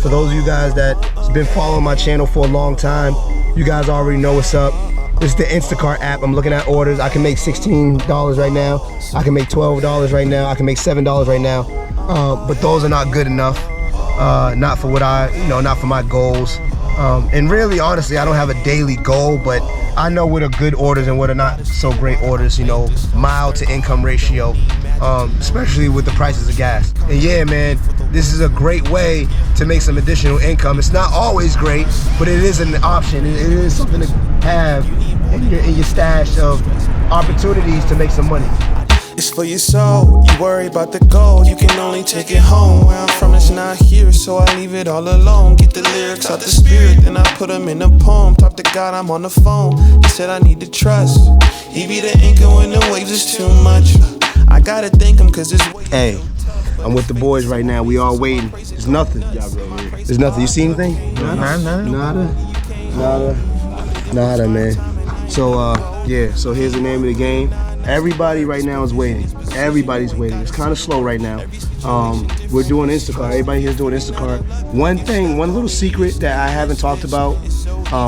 For those of you guys that's been following my channel for a long time, you guys already know what's up. This is the Instacart app. I'm looking at orders. I can make $16 right now. I can make $12 right now. I can make $7 right now. But those are not good enough. Not for what not for my goals. And really, honestly, I don't have a daily goal, but I know what are good orders and what are not so great orders, mild to income ratio, especially with the prices of gas. And yeah, man, this is a great way to make some additional income. It's not always great, but it is an option. It is something to have in your stash of opportunities to make some money. It's for your soul. You worry about the gold, you can only take it home. Where I'm from, it's not here, so I leave it all alone. Get the lyrics out the spirit, then I put them in a poem. Talk to God, I'm on the phone. He said I need to trust. He be the anchor when the waves is too much. I gotta thank him, cause it's Hey, I'm with the boys right now. We all waiting. There's nothing. There's nothing. You see anything? Nada, man. So, so here's the name of the game. Everybody right now is waiting. Everybody's waiting. It's kind of slow right now. We're doing Instacart. Everybody here's doing Instacart. One little secret that I haven't talked about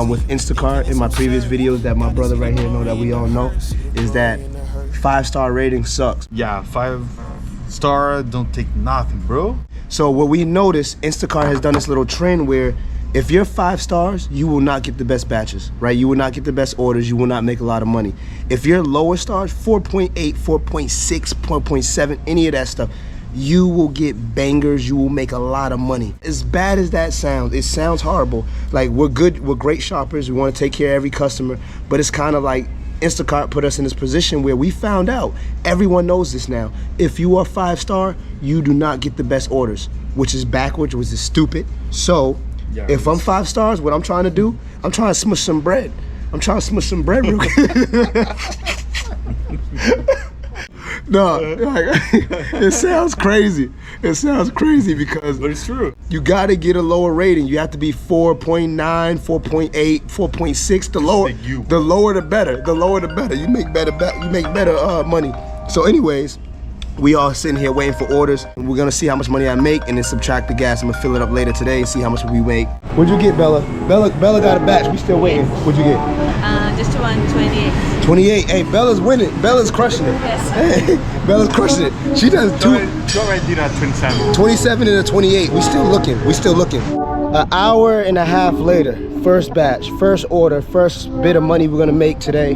with Instacart in my previous videos that my brother right here know that we all know is that 5-star rating sucks. Yeah, 5-star don't take nothing, bro. So what we noticed, Instacart has done this little trend where if you're 5 stars, you will not get the best batches, right? You will not get the best orders. You will not make a lot of money. If you're lower stars, 4.8, 4.6, 4.7, any of that stuff, you will get bangers. You will make a lot of money. As bad as that sounds, it sounds horrible. Like, we're great shoppers. We want to take care of every customer, but it's kind of like Instacart put us in this position where we found out, everyone knows this now, if you are 5-star, you do not get the best orders, which is backwards, which is stupid. So if I'm 5 stars, what I'm trying to do, I'm trying to smush some bread. I'm trying to smush some bread real quick. No, it sounds crazy. It sounds crazy because But it's true. You gotta get a lower rating. You have to be 4.9, 4.8, 4.6. The lower the better. The lower the better. You make better money. So anyways, we all sitting here waiting for orders. We're gonna see how much money I make and then subtract the gas. I'm gonna fill it up later today and see how much we make. What'd you get, Bella? Bella got a batch. We still waiting. What'd you get? Just one, 28. 28. Hey, Bella's winning. Bella's crushing it. Yes. Hey, Bella's crushing it. She does Go right there at 27. 27 and a 28. We still looking. An hour and a half later, first batch, first order, first bit of money we're gonna make today.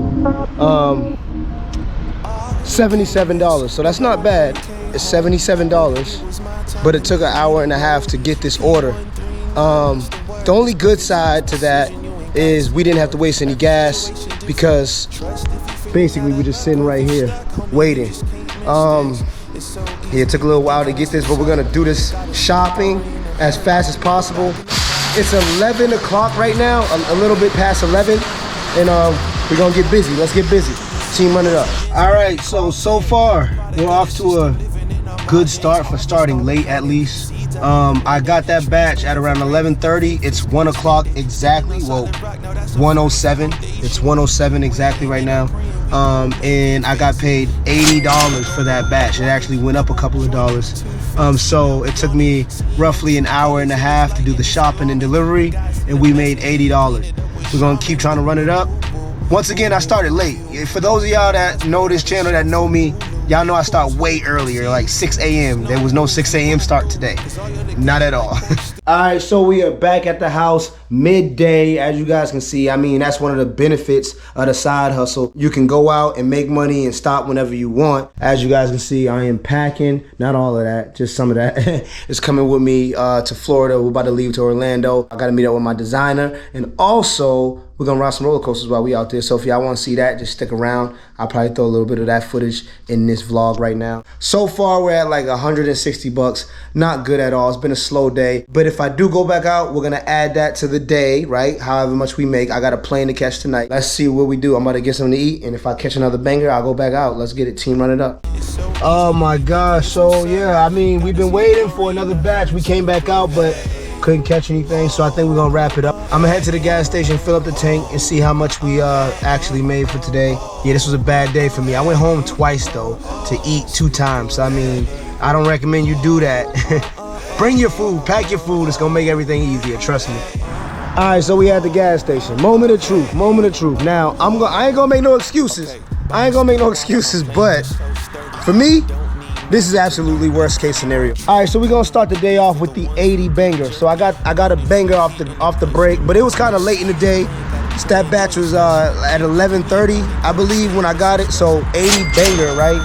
$77. So that's not bad. It's $77, but it took an hour and a half to get this order. The only good side to that is we didn't have to waste any gas because basically we're just sitting right here waiting. It took a little while to get this, but we're gonna do this shopping as fast as possible. It's 11 o'clock right now, a little bit past 11, and we're gonna get busy. Let's get busy. Team, run it up. All right, so far we're off to a good start for starting late at least. I got that batch at around 11:30. It's 1 o'clock exactly. Well, 1:07. It's 1:07 exactly right now. And I got paid $80 for that batch. It actually went up a couple of dollars. So it took me roughly an hour and a half to do the shopping and delivery, and we made $80. We're gonna keep trying to run it up. Once again, I started late. For those of y'all that know this channel, that know me, y'all know I start way earlier, like 6 a.m. There was no 6 a.m. start today. Not at all. All right, so we are back at the house midday. As you guys can see, I mean, that's one of the benefits of the side hustle. You can go out and make money and stop whenever you want. As you guys can see, I am packing. Not all of that, just some of that. It's coming with me to Florida. We're about to leave to Orlando. I got to meet up with my designer. And also, we're going to ride some roller coasters while we out there. So if y'all want to see that, just stick around. I'll probably throw a little bit of that footage in this vlog right now. So far, we're at like 160 bucks. Not good at all. It's been a slow day. But if I do go back out, we're going to add that to the day, right? However much we make. I got a plane to catch tonight. Let's see what we do. I'm about to get something to eat. And if I catch another banger, I'll go back out. Let's get it. Team, run it up. Oh my gosh. So yeah, I mean, we've been waiting for another batch. We came back out, but couldn't catch anything, so I think we're gonna wrap it up. I'm gonna head to the gas station, fill up the tank, and see how much we actually made for today. Yeah, this was a bad day for me. I went home twice though to eat 2 times. So, I mean, I don't recommend you do that. Bring your food, pack your food. It's gonna make everything easier, trust me. All right, so we at the gas station. Moment of truth, moment of truth. Now, I ain't gonna make no excuses. But for me, this is absolutely worst case scenario. All right, so we're gonna start the day off with the 80 banger. So I got a banger off the break, but it was kind of late in the day. Stat batch was at 11:30, I believe, when I got it. So 80 banger, right?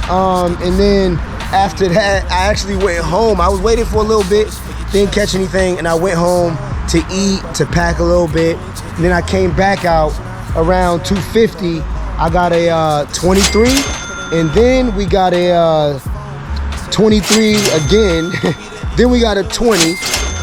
And then after that, I actually went home. I was waiting for a little bit, didn't catch anything, and I went home to eat, to pack a little bit. And then I came back out around 2:50. I got a 23, and then we got a 23 again. Then we got a 20,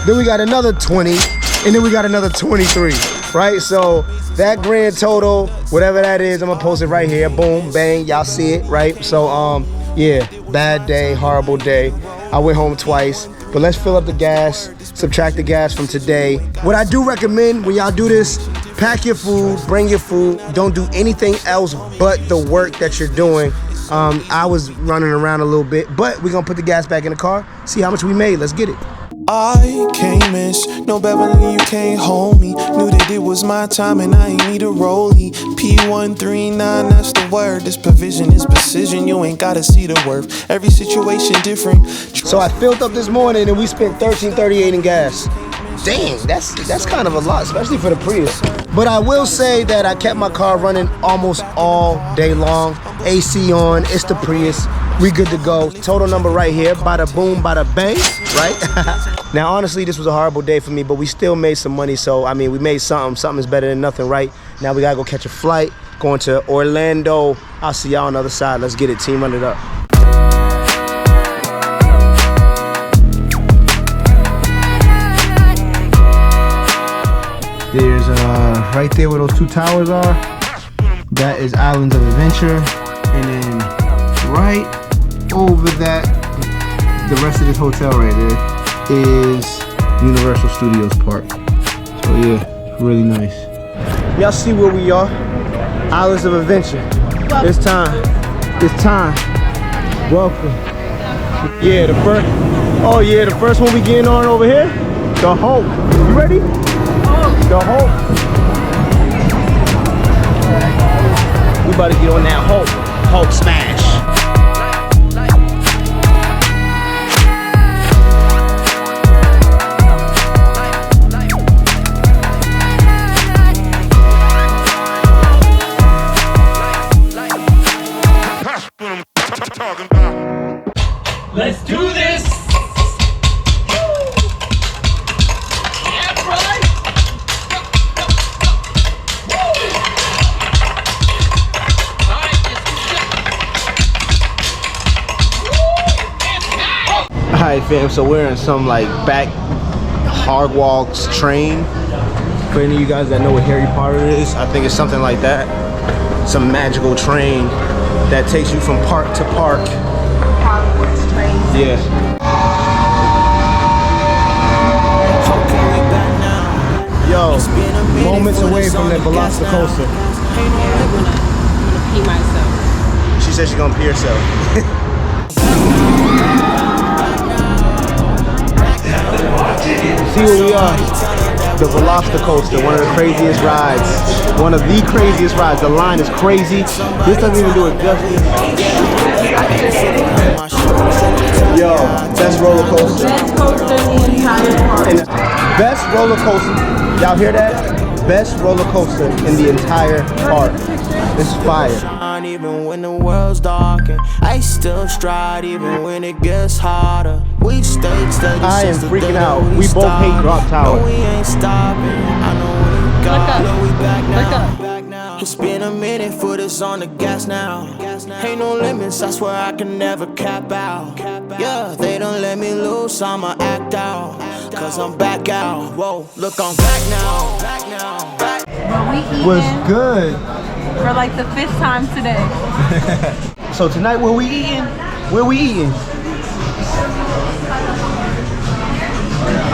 then we got another 20, and then we got another 23, right? So that grand total, whatever that is, I'm gonna post it right here. Boom, bang, y'all see it, right? So yeah, bad day, horrible day. I went home twice, but let's fill up the gas, subtract the gas from today. What I do recommend when y'all do this, pack your food, bring your food, don't do anything else but the work that you're doing. I was running around a little bit, but we're gonna put the gas back in the car, see how much we made, let's get it. I can't miss no Beverly, you can't hold me. Knew that it was my time and I ain't need a rollie. P139, that's the word. This provision is precision, you ain't gotta see the worth. Every situation different. So I filled up this morning and we spent $13.38 in gas. Dang, that's kind of a lot, especially for the Prius. But I will say that I kept my car running almost all day long. AC on, it's the Prius. We good to go. Total number right here, bada boom, bada bang, right? Now, honestly, this was a horrible day for me, but we still made some money. So, I mean, we made something. Something is better than nothing, right? Now we gotta go catch a flight, going to Orlando. I'll see y'all on the other side. Let's get it, team, run it up. There's right there where those two towers are, that is Islands of Adventure. And then right over that, the rest of this hotel right there is Universal Studios Park. So yeah, really nice. Y'all see where we are? Islands of Adventure. It's time. It's time. Welcome. Yeah, the first one we getting on over here, the Hope. You ready? The Hope. We about to get on that Hope smash. Let's do this! Alright fam, so we're in some like back Hogwarts train. For any of you guys that know what Harry Potter is, I think it's something like that. Some magical train that takes you from park to park. Hogwarts train. Yeah. Yo, moments away from the Velocicoaster. I'm gonna pee myself. She said she's gonna pee herself. See where we are. The Velocicoaster, one of the craziest rides. One of the craziest rides. The line is crazy. This doesn't even do it justice. Yo, best roller coaster. Best coaster in the entire park. And best roller coaster. Y'all hear that? Best roller coaster in the entire park. It's fire. Even when the world's dark, and I still stride even when it gets harder. We stayed steady. I am freaking out. We both hate drop towers. No, we ain't stopping. I know when we got. Look up. We back now. Look up. It's been a minute, foot is on the gas now. Ain't no limits, I swear I can never cap out. Yeah, they don't let me loose, I'ma act out. Cause I'm back out. Whoa, look, I'm back now. Back now. Back. But we eating Was good. for like the 5th time today. So tonight, where we eating? Where we eating?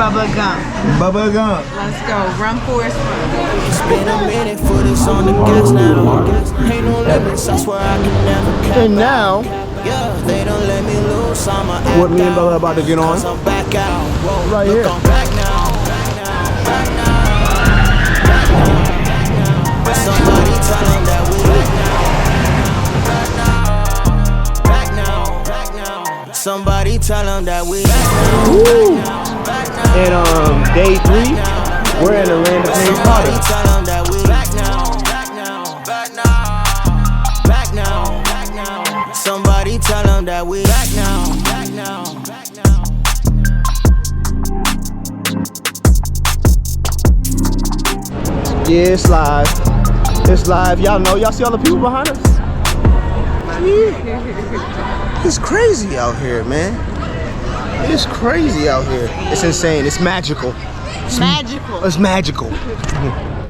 Bubba Gump. Bubba Gump. Let's go. Run, Forrest, run. It's been a minute for this on the gas now. Ain't no limits, I swear I can never cap. And now, Yeah, they don't let me loose, I'ma act what me and Bella about to get on? 'cause I'm back out. Whoa, Right look, here. I'm back now. Back now. Back now. But somebody tell them that we back now. Back now. Back now. Somebody tell them that we back now. Woo. Back now. And day 3, we're in the land of James Somebody Potter. tell them that we back now. Back now. Back now. Back now. Back now. Somebody tell them that we back now. Back now. Back now. Yeah, it's live. It's live. Y'all know. Y'all see all the people behind us? Yeah. It's crazy out here, man. It's crazy out here. It's insane. It's magical. Magical. It's magical.